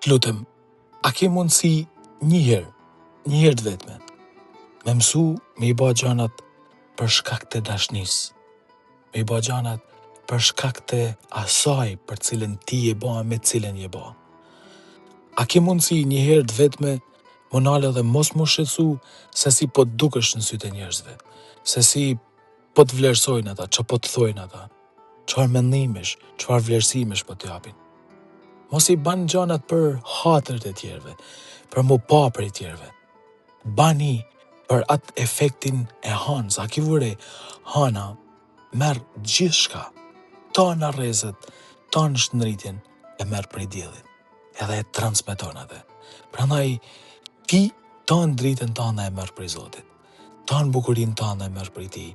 T'lutem, a ke mundësi një herë të vetme, me mësu me i ba gjanat për shkak të dashnisë, me i ba gjanat për shkak të asaj për cilën ti je ba me cilën je ba. A ke mundësi një herë të vetme më nalë dhe mos më shqetësu se si po dukesh në sytë e njerëzve, se si po të vlerësojnë ata, që po të thojnë ata, çfarë mendimesh, çfarë vlerësimesh po të japin. Mos i ban gjanat për hatret e tjerëve, për mu pa për e tjerëve. Bani për atë efektin e hanës. A ki vure, hana merë gjithë shka, tanë arrezet, tanë shëndritjen e merë për i djelit, edhe e transmeton atë. Prandaj, ti tanë dritën tanë e merë për i Zotit, tanë bukurin tanë e merë për i ti,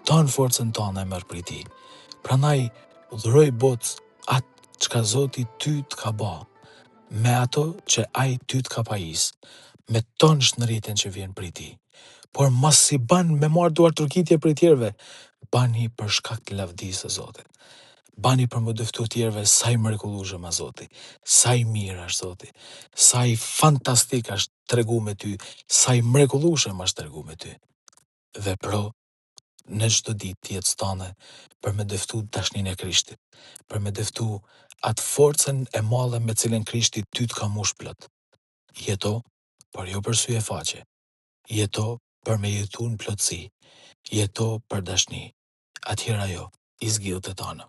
tanë forcën tanë e merë për i ti. Prandaj, udhëroj botës atë çka Zoti ty t'ka ba, me ato që ai ty t'ka pajis, me tonë shëndritjen që vjen për i ti. Por mos si ban me marrë duar turkitje për i tjerve, bani për shkak të lavdisë së Zotit. Bani për më dëftu tjerve sa i mrekullueshëm a Zoti, sa i mirë është Zoti, sa i fantastik është tregu me ty, sa i mrekullueshëm është tregu me ty. Vepro në çdo ditë të jetës tënde për me dëftu dashninë e Krishtit, për me dëftu atë forcën e madhe me cilën Krishti ty t'ka mush plot. Jeto, por jo për sy e faqe. Jeto për me jetu në plotësi. Jeto për dashni. Atëherë ajo i zgjidhët e tana.